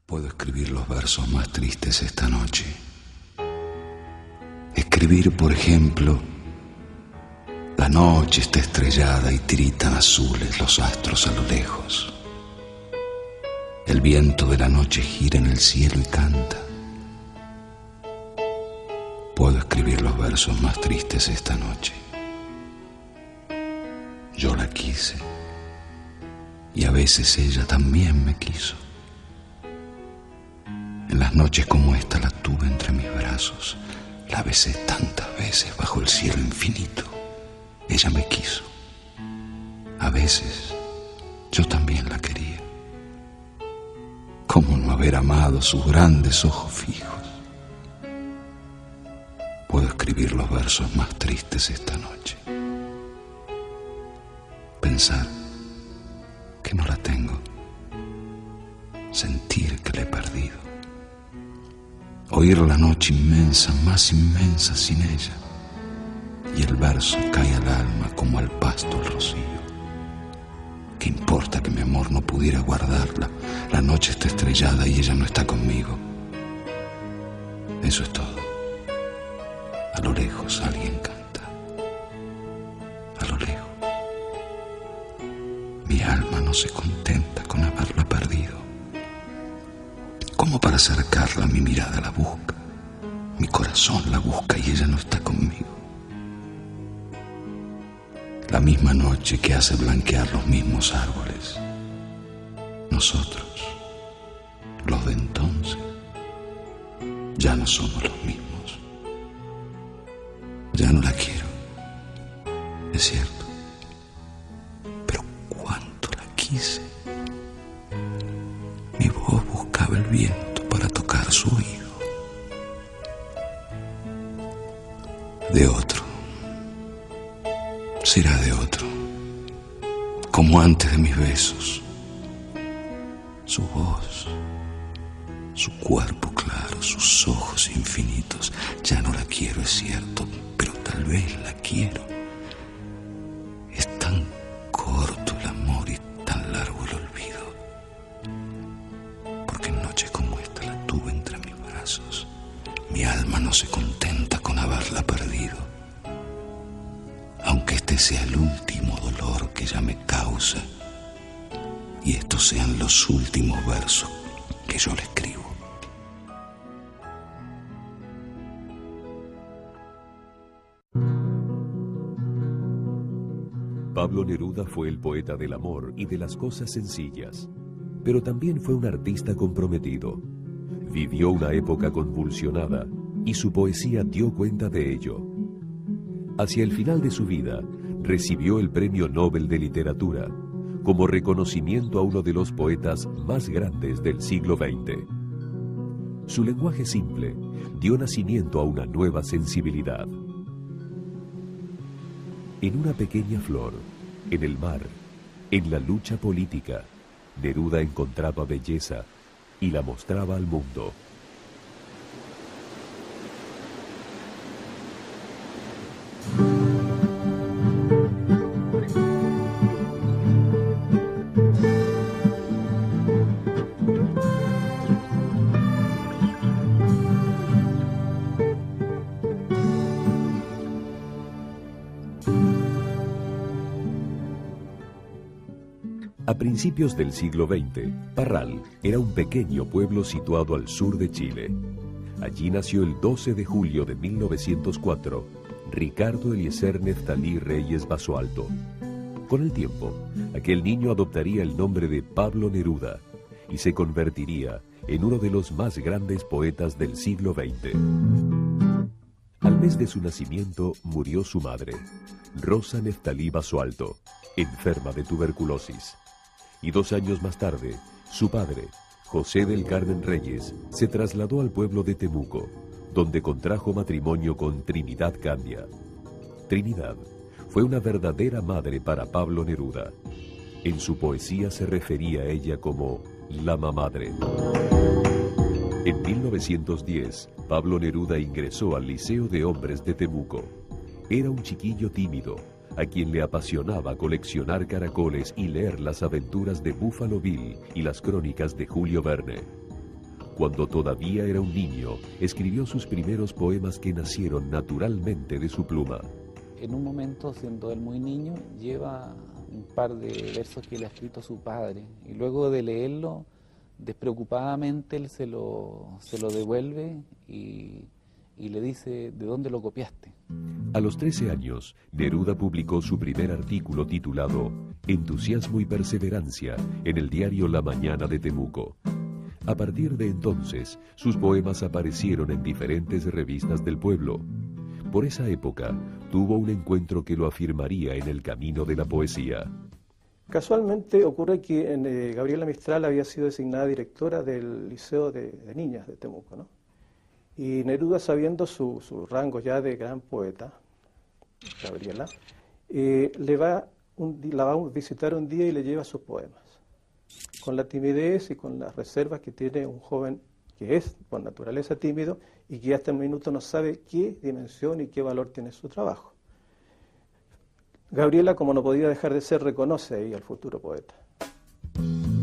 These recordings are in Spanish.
Puedo escribir los versos más tristes esta noche. Escribir, por ejemplo, la noche está estrellada y tiritan azules los astros a lo lejos. El viento de la noche gira en el cielo y canta. Puedo escribir los versos más tristes esta noche. Yo la quise y a veces ella también me quiso. En las noches como esta la tuve entre mis brazos, la besé tantas veces bajo el cielo infinito. Ella me quiso. A veces yo también la quería. ¿Cómo no haber amado sus grandes ojos fijos? Puedo escribir los versos más tristes esta noche. Pensar que no la tengo. Sentir que la he perdido. Oír la noche inmensa, más inmensa sin ella. Y el verso cae al alma como al pasto el rocío. ¿Qué importa que mi amor no pudiera guardarla? La noche está estrellada y ella no está conmigo. Eso es todo. A lo lejos alguien canta. A lo lejos. Mi alma no se contenta con haberla perdido. Como para acercarla, mi mirada la busca. Mi corazón la busca y ella no está conmigo. La misma noche que hace blanquear los mismos árboles. Nosotros, los de entonces, ya no somos los mismos. Ya no la quiero, es cierto. Pero cuánto la quise. Mi voz buscaba el viento para tocar su oído. De otro. Será de otro. Como antes de mis besos. Su voz, su cuerpo claro, sus ojos infinitos. Ya no la quiero, es cierto, pero tal vez la quiero. Es tan corto el amor y tan largo el olvido. Porque en noches como esta la tuve entre mis brazos. Mi alma no se contenta con haberla perdido. Aunque este sea el último dolor que ella me causa y estos sean los últimos versos que yo le escribo. Pablo Neruda fue el poeta del amor y de las cosas sencillas, pero también fue un artista comprometido. Vivió una época convulsionada y su poesía dio cuenta de ello. Hacia el final de su vida, recibió el Premio Nobel de Literatura, como reconocimiento a uno de los poetas más grandes del siglo XX. Su lenguaje simple dio nacimiento a una nueva sensibilidad. En una pequeña flor, en el mar, en la lucha política, Neruda encontraba belleza y la mostraba al mundo. A principios del siglo XX, Parral era un pequeño pueblo situado al sur de Chile. Allí nació el 12 de julio de 1904 Ricardo Eliezer Neftalí Reyes Basualto. Con el tiempo, aquel niño adoptaría el nombre de Pablo Neruda y se convertiría en uno de los más grandes poetas del siglo XX. Al mes de su nacimiento murió su madre, Rosa Neftalí Basualto, enferma de tuberculosis. Y 2 años más tarde, su padre, José del Carmen Reyes, se trasladó al pueblo de Temuco, donde contrajo matrimonio con Trinidad Candia. Trinidad fue una verdadera madre para Pablo Neruda. En su poesía se refería a ella como la mamadre. En 1910, Pablo Neruda ingresó al Liceo de Hombres de Temuco. Era un chiquillo tímido, a quien le apasionaba coleccionar caracoles y leer las aventuras de Buffalo Bill y las crónicas de Julio Verne. Cuando todavía era un niño, escribió sus primeros poemas que nacieron naturalmente de su pluma. En un momento, siendo él muy niño, lleva un par de versos que le ha escrito a su padre, y luego de leerlo, despreocupadamente él se lo devuelve y le dice: ¿de dónde lo copiaste? A los 13 años, Neruda publicó su primer artículo titulado Entusiasmo y Perseverancia en el diario La Mañana de Temuco. A partir de entonces, sus poemas aparecieron en diferentes revistas del pueblo. Por esa época, tuvo un encuentro que lo afirmaría en el camino de la poesía. Casualmente ocurre que Gabriela Mistral había sido designada directora del Liceo de Niñas de Temuco, ¿no? Y Neruda, sabiendo su rango ya de gran poeta, Gabriela, la va a visitar un día y le lleva sus poemas, con la timidez y con las reservas que tiene un joven que es por naturaleza tímido y que hasta el minuto no sabe qué dimensión y qué valor tiene su trabajo. Gabriela, como no podía dejar de ser, reconoce ahí al futuro poeta.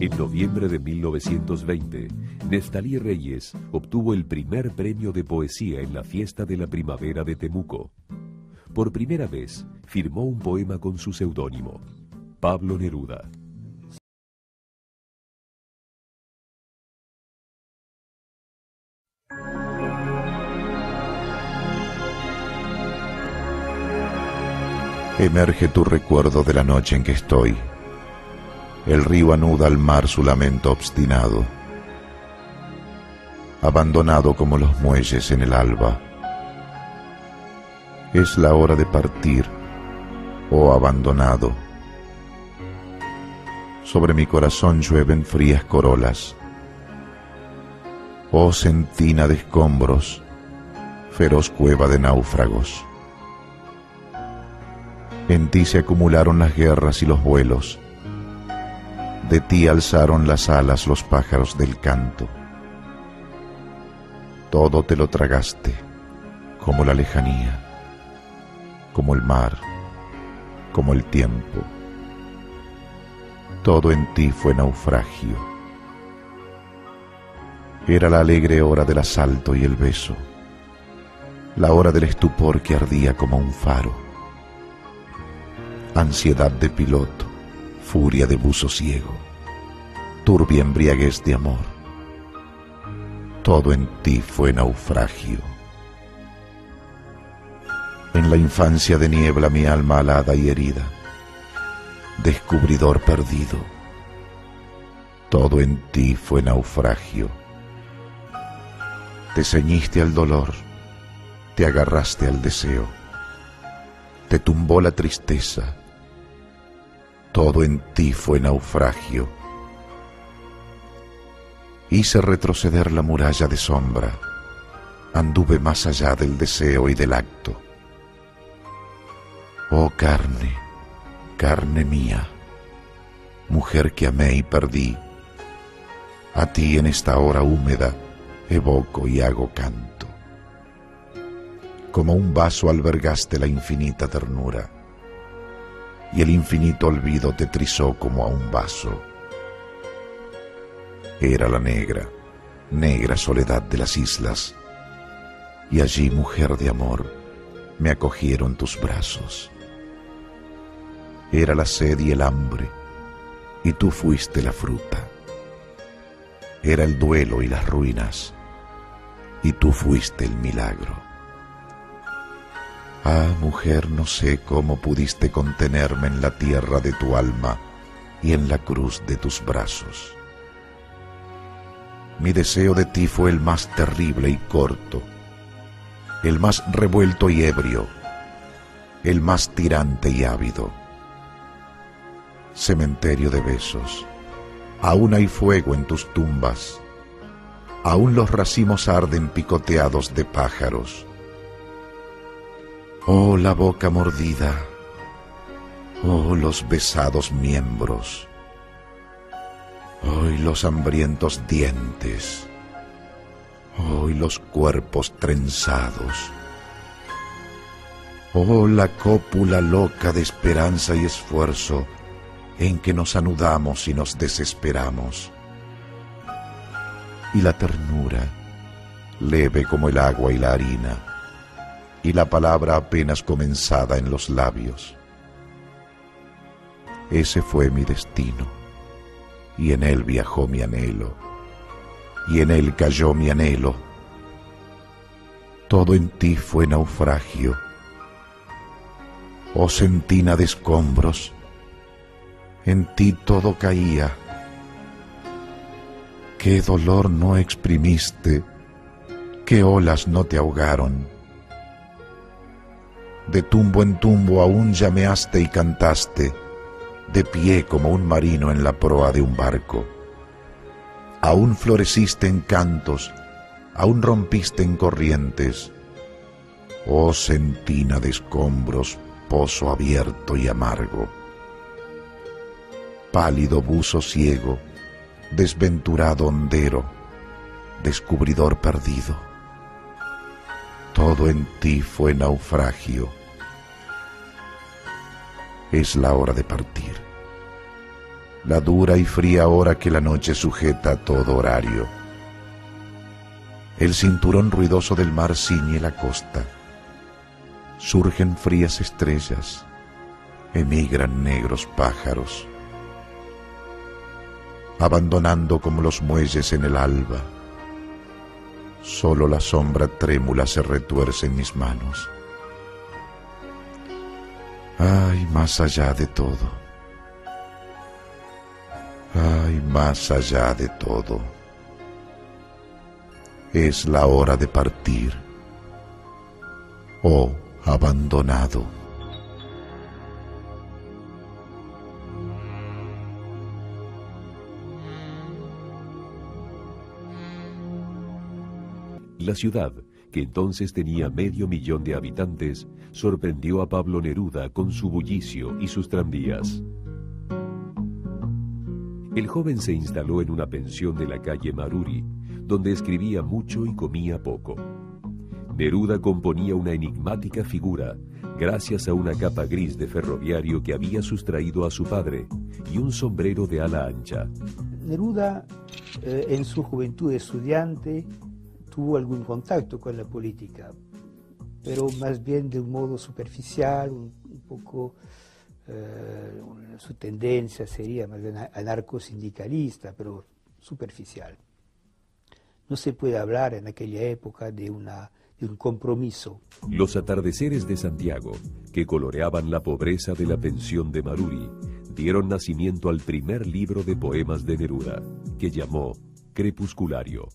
En noviembre de 1920, Neftalí Reyes obtuvo el primer premio de poesía en la fiesta de la primavera de Temuco. Por primera vez, firmó un poema con su seudónimo, Pablo Neruda. Emerge tu recuerdo de la noche en que estoy. El río anuda al mar su lamento obstinado, abandonado como los muelles en el alba. Es la hora de partir, oh abandonado. Sobre mi corazón llueven frías corolas. Oh sentina de escombros, feroz cueva de náufragos. En ti se acumularon las guerras y los vuelos. De ti alzaron las alas los pájaros del canto. Todo te lo tragaste, como la lejanía, como el mar, como el tiempo. Todo en ti fue naufragio. Era la alegre hora del asalto y el beso, la hora del estupor que ardía como un faro. Ansiedad de piloto, furia de buzo ciego, turbia embriaguez de amor. Todo en ti fue naufragio. En la infancia de niebla mi alma alada y herida, descubridor perdido. Todo en ti fue naufragio. Te ceñiste al dolor, te agarraste al deseo, te tumbó la tristeza. Todo en ti fue naufragio. Hice retroceder la muralla de sombra, anduve más allá del deseo y del acto. Oh carne, carne mía, mujer que amé y perdí, a ti en esta hora húmeda evoco y hago canto. Como un vaso albergaste la infinita ternura, y el infinito olvido te trizó como a un vaso. Era la negra, negra soledad de las islas, y allí, mujer de amor, me acogieron tus brazos. Era la sed y el hambre, y tú fuiste la fruta. Era el duelo y las ruinas, y tú fuiste el milagro. Ah, mujer, no sé cómo pudiste contenerme en la tierra de tu alma y en la cruz de tus brazos. Mi deseo de ti fue el más terrible y corto, el más revuelto y ebrio, el más tirante y ávido. Cementerio de besos, aún hay fuego en tus tumbas, aún los racimos arden picoteados de pájaros. Oh, la boca mordida, oh, los besados miembros, oh, los hambrientos dientes, oh, los cuerpos trenzados, oh, la cópula loca de esperanza y esfuerzo en que nos anudamos y nos desesperamos. y la ternura, leve como el agua y la harina, y la palabra apenas comenzada en los labios. Ese fue mi destino, y en él viajó mi anhelo, y en él cayó mi anhelo. Todo en ti fue naufragio, oh sentina de escombros, en ti todo caía. Qué dolor no exprimiste, qué olas no te ahogaron. De tumbo en tumbo aún llameaste y cantaste, de pie como un marino en la proa de un barco. Aún floreciste en cantos, aún rompiste en corrientes. Oh sentina de escombros, pozo abierto y amargo. Pálido buzo ciego, desventurado hondero, descubridor perdido. Todo en ti fue naufragio. Es la hora de partir, la dura y fría hora que la noche sujeta todo horario. El cinturón ruidoso del mar ciñe la costa. Surgen frías estrellas, emigran negros pájaros, abandonando como los muelles en el alba. Solo la sombra trémula se retuerce en mis manos. Ay, más allá de todo. Ay, más allá de todo. Es la hora de partir. Oh, abandonado. La ciudad, que entonces tenía 500.000 de habitantes, sorprendió a Pablo Neruda con su bullicio y sus tranvías. El joven se instaló en una pensión de la calle Maruri, donde escribía mucho y comía poco. Neruda componía una enigmática figura, gracias a una capa gris de ferroviario que había sustraído a su padre y un sombrero de ala ancha. Neruda, en su juventud estudiante, tuvo algún contacto con la política, pero más bien de un modo superficial, un poco, su tendencia sería más bien anarcosindicalista, pero superficial. No se puede hablar en aquella época de un compromiso. Los atardeceres de Santiago, que coloreaban la pobreza de la pensión de Maruri, dieron nacimiento al primer libro de poemas de Neruda, que llamó Crepusculario.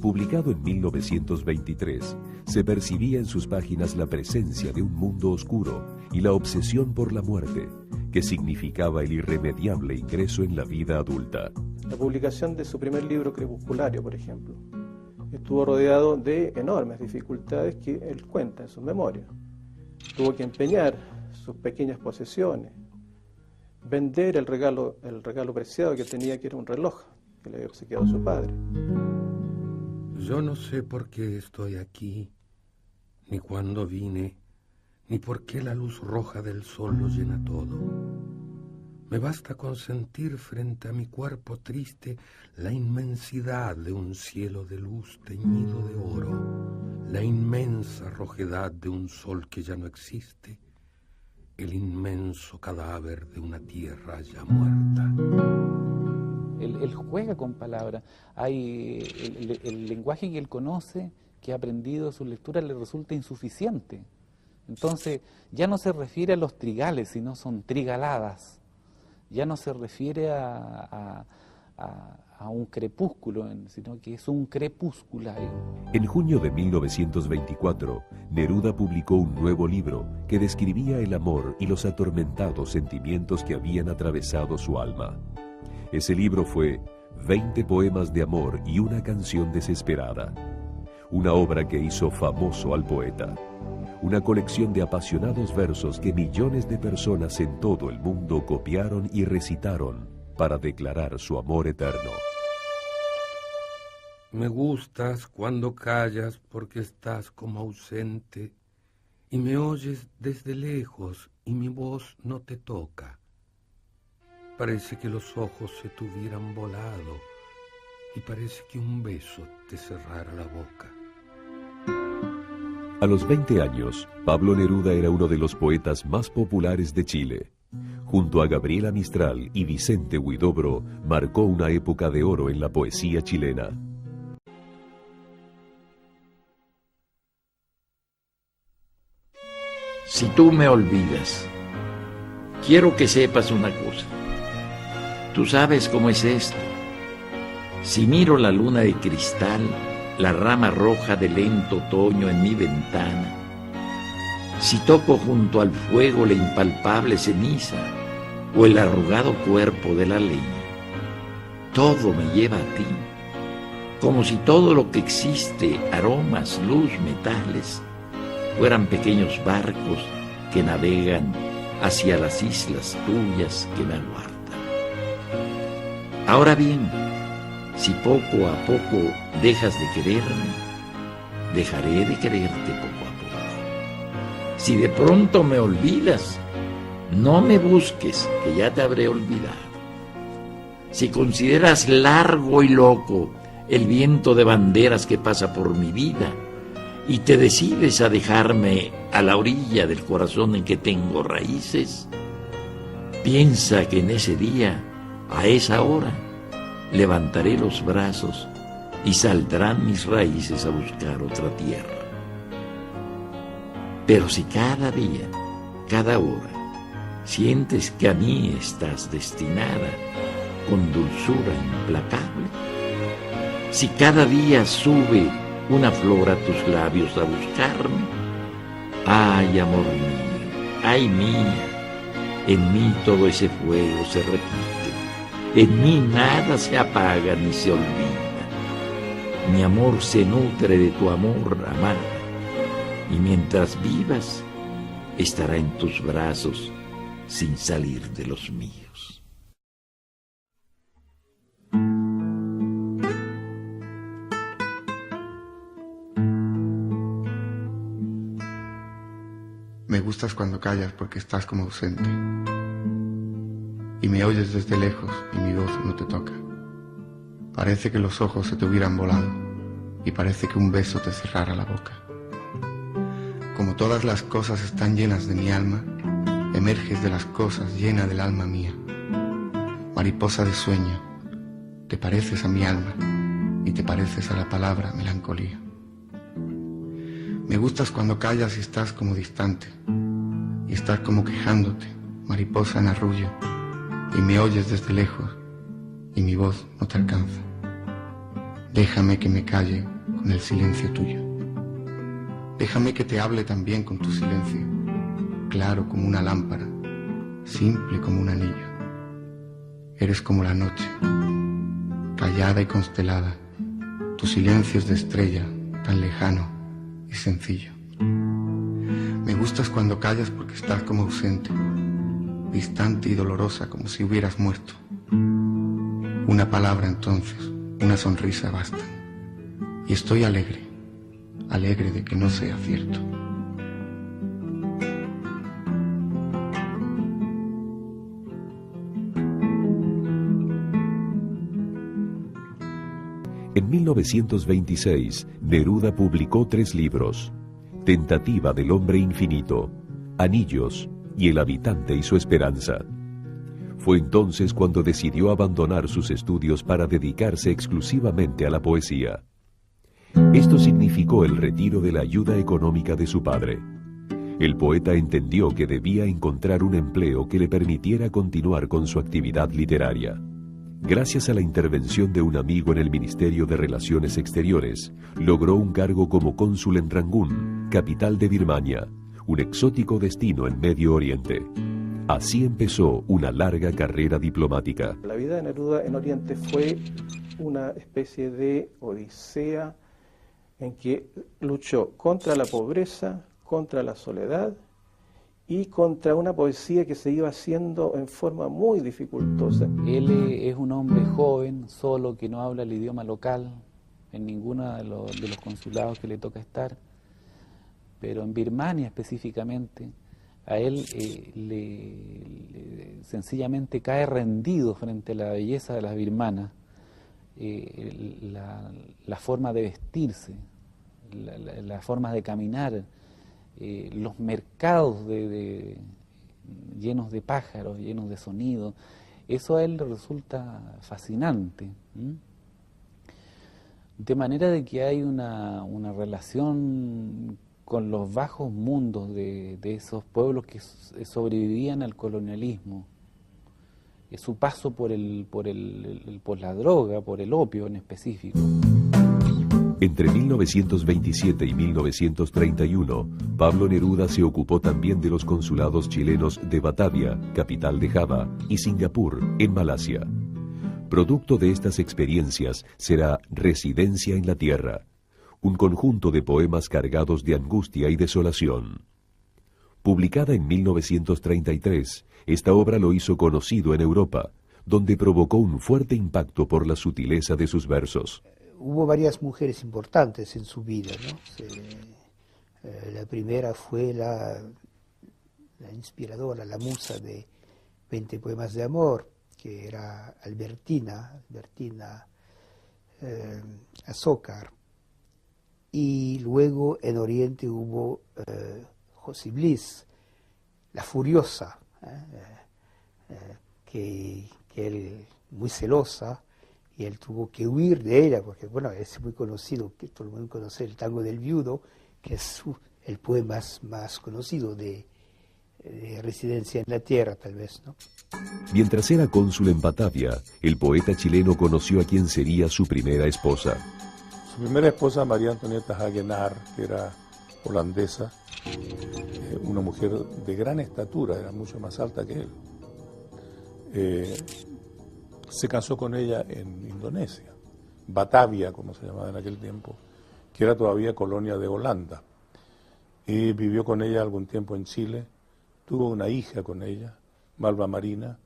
Publicado en 1923, se percibía en sus páginas la presencia de un mundo oscuro y la obsesión por la muerte, que significaba el irremediable ingreso en la vida adulta. La publicación de su primer libro, Crepusculario, por ejemplo, estuvo rodeado de enormes dificultades que él cuenta en sus memorias. Tuvo que empeñar sus pequeñas posesiones, vender el regalo preciado que tenía, que era un reloj que le había obsequiado su padre. Yo no sé por qué estoy aquí, ni cuándo vine, ni por qué la luz roja del sol lo llena todo. Me basta con sentir frente a mi cuerpo triste la inmensidad de un cielo de luz teñido de oro, la inmensa rojedad de un sol que ya no existe, el inmenso cadáver de una tierra ya muerta. Él juega con palabras. El lenguaje que él conoce, que ha aprendido, su lectura le resulta insuficiente. Entonces ya no se refiere a los trigales, sino son trigaladas. Ya no se refiere a un crepúsculo, sino que es un crepusculario. En junio de 1924, Neruda publicó un nuevo libro que describía el amor y los atormentados sentimientos que habían atravesado su alma. Ese libro fue 20 poemas de amor y una canción desesperada. Una obra que hizo famoso al poeta. Una colección de apasionados versos que millones de personas en todo el mundo copiaron y recitaron para declarar su amor eterno. Me gustas cuando callas porque estás como ausente y me oyes desde lejos y mi voz no te toca. Parece que los ojos se te hubieran volado y parece que un beso te cerrara la boca. A los 20 años, Pablo Neruda era uno de los poetas más populares de Chile. Junto a Gabriela Mistral y Vicente Huidobro, marcó una época de oro en la poesía chilena. Si tú me olvidas, quiero que sepas una cosa. Tú sabes cómo es esto. Si miro la luna de cristal, la rama roja del lento otoño en mi ventana, si toco junto al fuego la impalpable ceniza o el arrugado cuerpo de la leña, todo me lleva a ti, como si todo lo que existe, aromas, luz, metales, fueran pequeños barcos que navegan hacia las islas tuyas que me aguardan. Ahora bien, si poco a poco dejas de quererme, dejaré de quererte poco a poco. Si de pronto me olvidas, no me busques, que ya te habré olvidado. Si consideras largo y loco el viento de banderas que pasa por mi vida y te decides a dejarme a la orilla del corazón en que tengo raíces, piensa que en ese día, a esa hora, levantaré los brazos y saldrán mis raíces a buscar otra tierra. Pero si cada día, cada hora, sientes que a mí estás destinada con dulzura implacable, si cada día sube una flor a tus labios a buscarme, ay, amor mío, ay mía, en mí todo ese fuego se repite, en mí nada se apaga ni se olvida. Mi amor se nutre de tu amor, amada, y mientras vivas, estará en tus brazos sin salir de los míos. Me gustas cuando callas porque estás como ausente y me oyes desde lejos y mi voz no te toca. Parece que los ojos se te hubieran volado y parece que un beso te cerrara la boca. Como todas las cosas están llenas de mi alma, emerges de las cosas llena del alma mía. Mariposa de sueño, te pareces a mi alma y te pareces a la palabra melancolía. Me gustas cuando callas y estás como distante, y estás como quejándote, mariposa en arrullo, y me oyes desde lejos, y mi voz no te alcanza. Déjame que me calle con el silencio tuyo. Déjame que te hable también con tu silencio, claro como una lámpara, simple como un anillo. Eres como la noche, callada y constelada, tu silencio es de estrella, tan lejano y sencillo. Me gustas cuando callas porque estás como ausente, distante y dolorosa como si hubieras muerto. Una palabra entonces, una sonrisa bastan, y estoy alegre, alegre de que no sea cierto. En 1926, Neruda publicó 3 libros: Tentativa del hombre infinito, Anillos y El habitante y su esperanza. Fue entonces cuando decidió abandonar sus estudios para dedicarse exclusivamente a la poesía. Esto significó el retiro de la ayuda económica de su padre. El poeta entendió que debía encontrar un empleo que le permitiera continuar con su actividad literaria. Gracias a la intervención de un amigo en el Ministerio de Relaciones Exteriores, logró un cargo como cónsul en Rangún, capital de Birmania, un exótico destino en Medio Oriente. Así empezó una larga carrera diplomática. La vida de Neruda en Oriente fue una especie de odisea en que luchó contra la pobreza, contra la soledad y contra una poesía que se iba haciendo en forma muy dificultosa. Él es un hombre joven, solo, que no habla el idioma local en ninguno de los consulados que le toca estar, pero en Birmania específicamente, a él sencillamente cae rendido frente a la belleza de las birmanas. la forma de vestirse, la forma de caminar, los mercados llenos de pájaros, llenos de sonidos. Eso a él le resulta fascinante. De manera de que hay una relación con los bajos mundos de esos pueblos que sobrevivían al colonialismo. Su paso por la droga, por el opio en específico. Entre 1927 y 1931, Pablo Neruda se ocupó también de los consulados chilenos de Batavia, capital de Java, y Singapur, en Malasia. Producto de estas experiencias será Residencia en la Tierra, un conjunto de poemas cargados de angustia y desolación. Publicada en 1933, esta obra lo hizo conocido en Europa, donde provocó un fuerte impacto por la sutileza de sus versos. Hubo varias mujeres importantes en su vida, ¿no? La primera fue la inspiradora, la musa de 20 poemas de amor, que era Albertina Azócar. Y luego en Oriente hubo Josie Bliss, la furiosa, que él, muy celosa, y él tuvo que huir de ella, porque bueno, es muy conocido, que todo el mundo conoce el Tango del Viudo, que es el poema más conocido de Residencia en la Tierra, tal vez, ¿no? Mientras era cónsul en Batavia, el poeta chileno conoció a quien sería su primera esposa. Su primera esposa, María Antonieta Hagenaar, que era holandesa, una mujer de gran estatura, era mucho más alta que él. Se casó con ella en Indonesia, Batavia, como se llamaba en aquel tiempo, que era todavía colonia de Holanda. Y vivió con ella algún tiempo en Chile, tuvo una hija con ella, Malva Marina,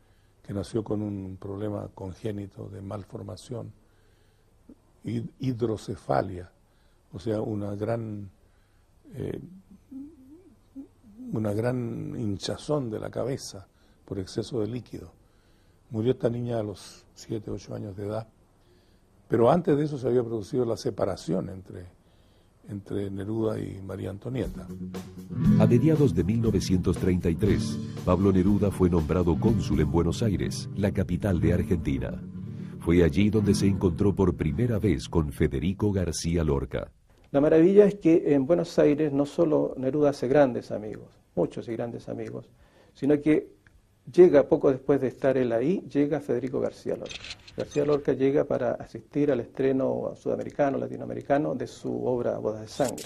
que nació con un problema congénito de malformación, hidrocefalia, o sea, una gran hinchazón de la cabeza por exceso de líquido. Murió esta niña a los 7, 8 años de edad, pero antes de eso se había producido la separación entre Neruda y María Antonieta. A mediados de 1933, Pablo Neruda fue nombrado cónsul en Buenos Aires, la capital de Argentina. Fue allí donde se encontró por primera vez con Federico García Lorca. La maravilla es que en Buenos Aires no solo Neruda hace grandes amigos, muchos y grandes amigos, sino que llega, poco después de estar él ahí, llega Federico García Lorca. García Lorca llega para asistir al estreno sudamericano, latinoamericano, de su obra Bodas de Sangre.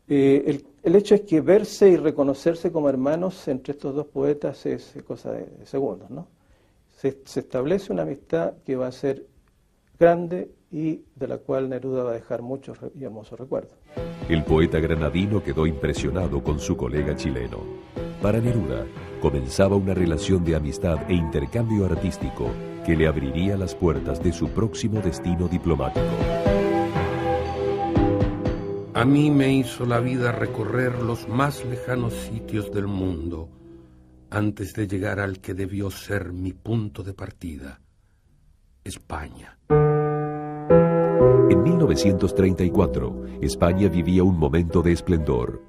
El hecho es que verse y reconocerse como hermanos entre estos dos poetas es cosa de segundos, ¿no? Se establece una amistad que va a ser grande y de la cual Neruda va a dejar muchos y hermosos recuerdos. El poeta granadino quedó impresionado con su colega chileno. Para Neruda, comenzaba una relación de amistad e intercambio artístico que le abriría las puertas de su próximo destino diplomático. A mí me hizo la vida recorrer los más lejanos sitios del mundo antes de llegar al que debió ser mi punto de partida, España. En 1934, España vivía un momento de esplendor.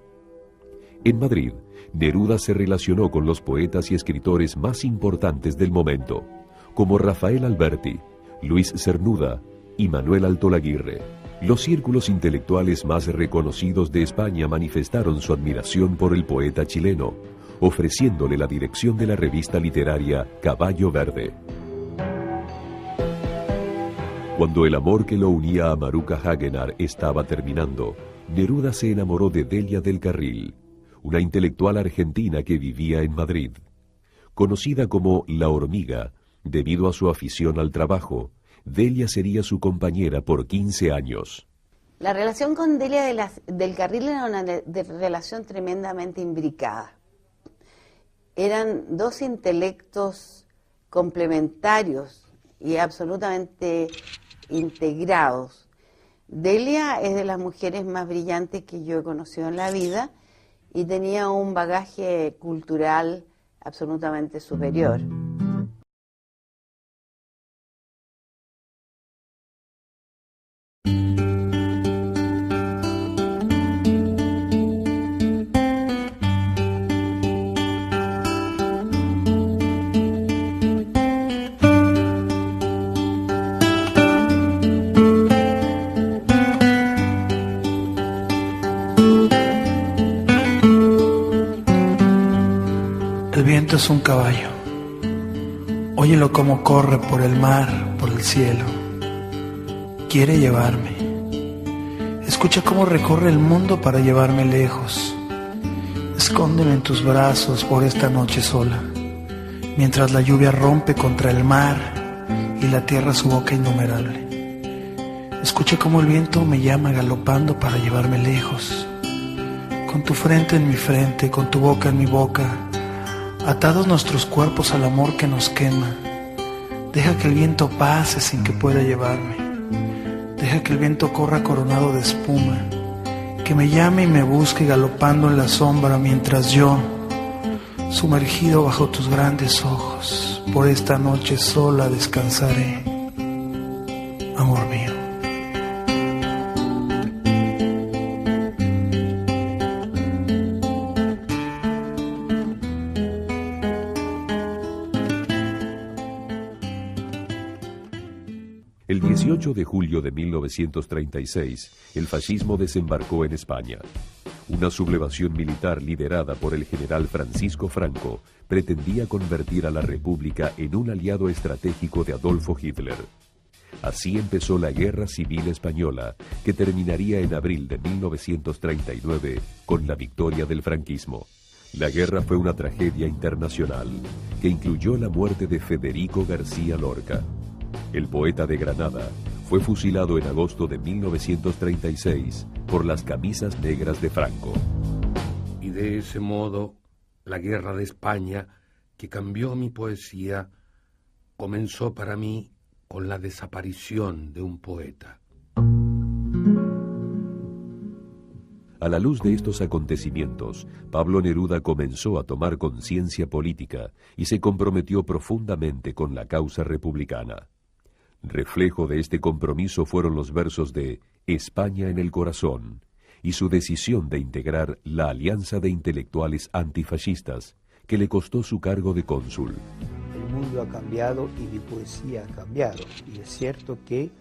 En Madrid, Neruda se relacionó con los poetas y escritores más importantes del momento, como Rafael Alberti, Luis Cernuda y Manuel Altolaguirre. Los círculos intelectuales más reconocidos de España manifestaron su admiración por el poeta chileno, ofreciéndole la dirección de la revista literaria Caballo Verde. Cuando el amor que lo unía a Maruca Hagenaar estaba terminando, Neruda se enamoró de Delia del Carril, una intelectual argentina que vivía en Madrid. Conocida como La Hormiga, debido a su afición al trabajo, Delia sería su compañera por 15 años. La relación con Delia del Carril era una relación tremendamente imbricada. Eran dos intelectos complementarios y absolutamente integrados. Delia es de las mujeres más brillantes que yo he conocido en la vida y tenía un bagaje cultural absolutamente superior. El viento es un caballo. Óyelo cómo corre por el mar, por el cielo. Quiere llevarme. Escucha cómo recorre el mundo para llevarme lejos. Escóndeme en tus brazos por esta noche sola, mientras la lluvia rompe contra el mar y la tierra su boca innumerable. Escucha cómo el viento me llama galopando para llevarme lejos. Con tu frente en mi frente, con tu boca en mi boca, atados nuestros cuerpos al amor que nos quema. Deja que el viento pase sin que pueda llevarme. Deja que el viento corra coronado de espuma, que me llame y me busque galopando en la sombra, mientras yo, sumergido bajo tus grandes ojos, por esta noche sola descansaré, amor mío. El 18 de julio de 1936, el fascismo desembarcó en España. Una sublevación militar liderada por el general Francisco Franco pretendía convertir a la República en un aliado estratégico de Adolfo Hitler. Así empezó la Guerra Civil Española, que terminaría en abril de 1939 con la victoria del franquismo. La guerra fue una tragedia internacional que incluyó la muerte de Federico García Lorca. El poeta de Granada fue fusilado en agosto de 1936 por las camisas negras de Franco. Y de ese modo, la guerra de España, que cambió mi poesía, comenzó para mí con la desaparición de un poeta. A la luz de estos acontecimientos, Pablo Neruda comenzó a tomar conciencia política y se comprometió profundamente con la causa republicana. Reflejo de este compromiso fueron los versos de España en el corazón y su decisión de integrar la Alianza de Intelectuales Antifascistas, que le costó su cargo de cónsul. El mundo ha cambiado y mi poesía ha cambiado, y es cierto que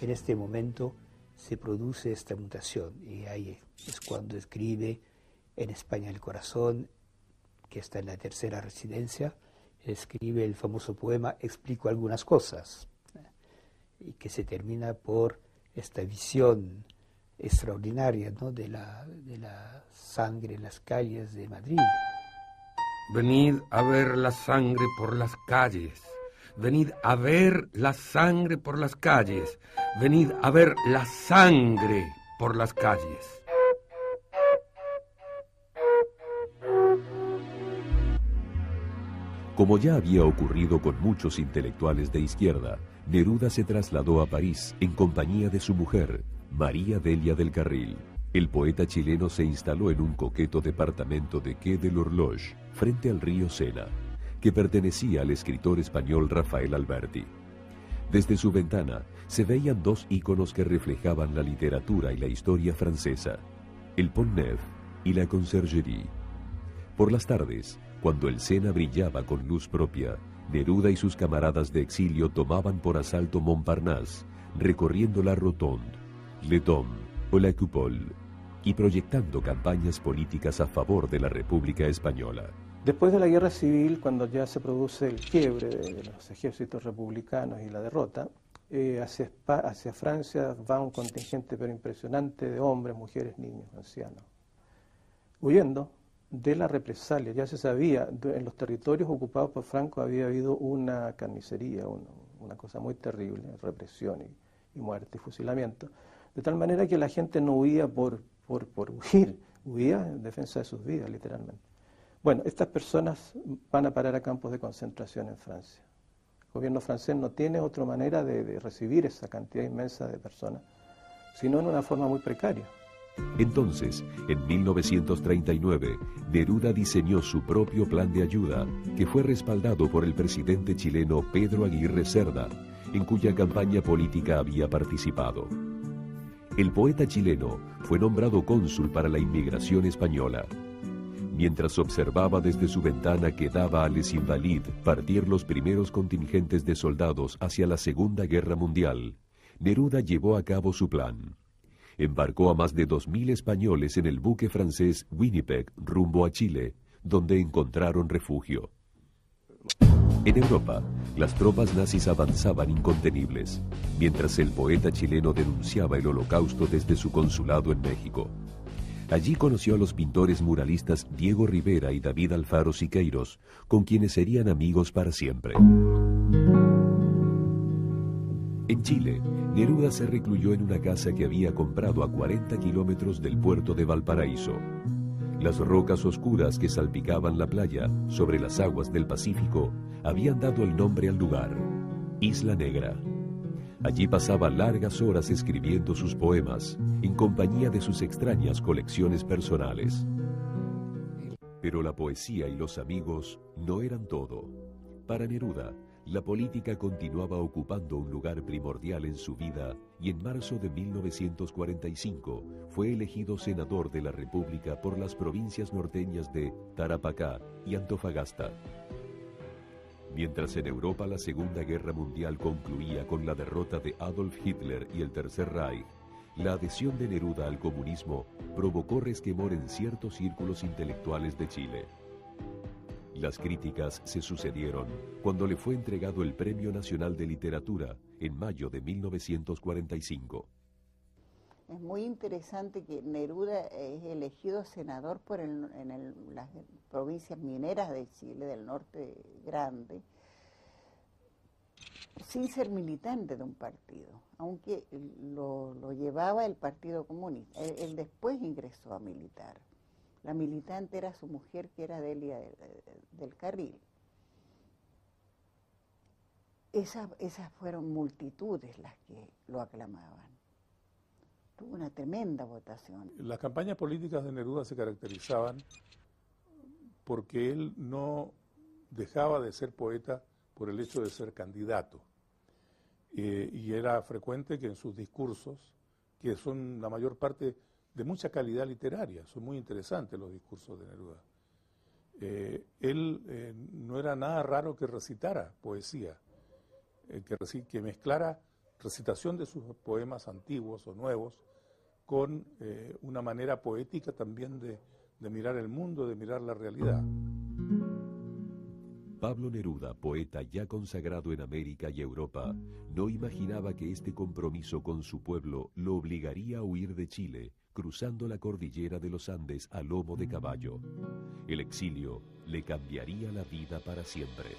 en este momento se produce esta mutación, y ahí es cuando escribe En España el corazón, que está en la tercera residencia, escribe el famoso poema Explico algunas cosas, y que se termina por esta visión extraordinaria, ¿no?, de la sangre en las calles de Madrid. Venid a ver la sangre por las calles. Venid a ver la sangre por las calles. Venid a ver la sangre por las calles. Como ya había ocurrido con muchos intelectuales de izquierda, Neruda se trasladó a París en compañía de su mujer, María Delia del Carril. El poeta chileno se instaló en un coqueto departamento de Quai de l'Horloge, frente al río Sena, que pertenecía al escritor español Rafael Alberti. Desde su ventana se veían dos íconos que reflejaban la literatura y la historia francesa, el Pont Neuf y la Conciergerie. Por las tardes, cuando el Sena brillaba con luz propia, Neruda y sus camaradas de exilio tomaban por asalto Montparnasse, recorriendo la Rotonde, Le Dôme o la Coupole, y proyectando campañas políticas a favor de la República Española. Después de la Guerra Civil, cuando ya se produce el quiebre de los ejércitos republicanos y la derrota, hacia Francia va un contingente pero impresionante de hombres, mujeres, niños, ancianos, huyendo de la represalia. Ya se sabía, en los territorios ocupados por Franco había habido una carnicería, una cosa muy terrible, represión y muerte y fusilamiento, de tal manera que la gente no huía por huir, huía en defensa de sus vidas, literalmente. Bueno, estas personas van a parar a campos de concentración en Francia. El gobierno francés no tiene otra manera de recibir esa cantidad inmensa de personas, sino en una forma muy precaria. Entonces, en 1939, Neruda diseñó su propio plan de ayuda, que fue respaldado por el presidente chileno Pedro Aguirre Cerda, en cuya campaña política había participado. El poeta chileno fue nombrado cónsul para la inmigración española. Mientras observaba desde su ventana que daba a Les Invalides partir los primeros contingentes de soldados hacia la Segunda Guerra Mundial, Neruda llevó a cabo su plan. Embarcó a más de 2.000 españoles en el buque francés Winnipeg rumbo a Chile, donde encontraron refugio. En Europa, las tropas nazis avanzaban incontenibles, mientras el poeta chileno denunciaba el Holocausto desde su consulado en México. Allí conoció a los pintores muralistas Diego Rivera y David Alfaro Siqueiros, con quienes serían amigos para siempre. En Chile, Neruda se recluyó en una casa que había comprado a 40 kilómetros del puerto de Valparaíso. Las rocas oscuras que salpicaban la playa sobre las aguas del Pacífico habían dado el nombre al lugar, Isla Negra. Allí pasaba largas horas escribiendo sus poemas, en compañía de sus extrañas colecciones personales. Pero la poesía y los amigos no eran todo. Para Neruda, la política continuaba ocupando un lugar primordial en su vida y en marzo de 1945 fue elegido senador de la República por las provincias norteñas de Tarapacá y Antofagasta. Mientras en Europa la Segunda Guerra Mundial concluía con la derrota de Adolf Hitler y el Tercer Reich, la adhesión de Neruda al comunismo provocó resquemor en ciertos círculos intelectuales de Chile. Las críticas se sucedieron cuando le fue entregado el Premio Nacional de Literatura en mayo de 1945. Es muy interesante que Neruda es elegido senador en las provincias mineras de Chile, del norte grande, sin ser militante de un partido, aunque lo llevaba el Partido Comunista. Él después ingresó a militar. La militante era su mujer, que era Delia del Carril. Esas fueron multitudes las que lo aclamaban. Tuvo una tremenda votación. Las campañas políticas de Neruda se caracterizaban porque él no dejaba de ser poeta por el hecho de ser candidato. Y era frecuente que en sus discursos, que son la mayor parte de mucha calidad literaria, son muy interesantes los discursos de Neruda. Él no era nada raro que recitara poesía, que mezclara recitación de sus poemas antiguos o nuevos con una manera poética también de mirar el mundo, de mirar la realidad. Pablo Neruda, poeta ya consagrado en América y Europa, no imaginaba que este compromiso con su pueblo lo obligaría a huir de Chile, cruzando la cordillera de los Andes a lomo de caballo. El exilio le cambiaría la vida para siempre.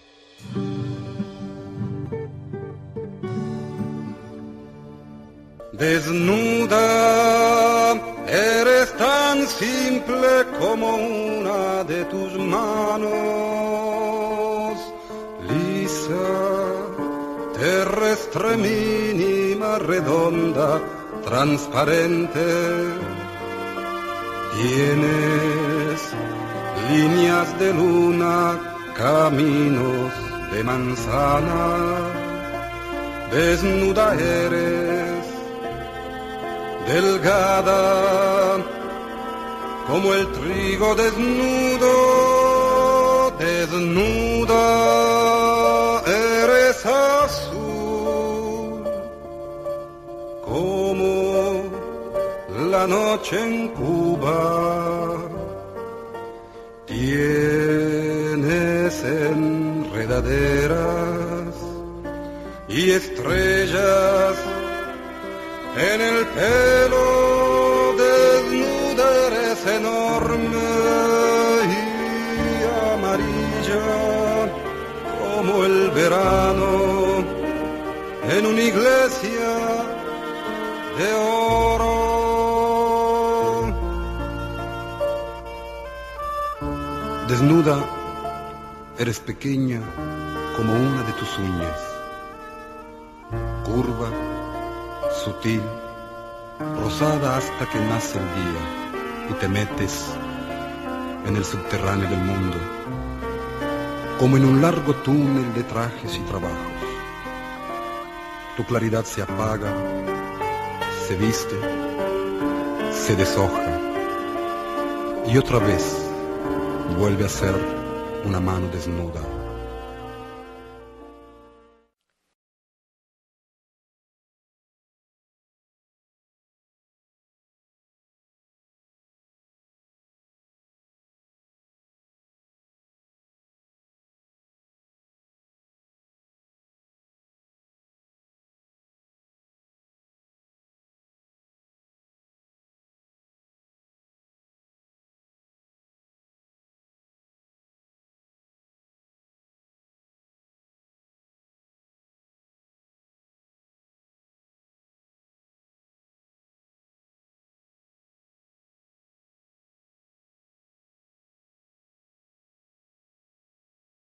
Desnuda, eres tan simple como una de tus manos, lisa, terrestre, mínima, redonda, transparente. Tienes líneas de luna, caminos de manzana. Desnuda eres, delgada como el trigo desnudo. Desnuda eres azul como la noche en Cuba. Tienes enredaderas y estrellas en el pelo. Desnuda eres enorme y amarilla como el verano en una iglesia de oro. Desnuda, eres pequeña como una de tus uñas, curva, sutil, rosada hasta que nace el día y te metes en el subterráneo del mundo, como en un largo túnel de trajes y trabajos. Tu claridad se apaga, se viste, se deshoja y otra vez vuelve a ser una mano desnuda.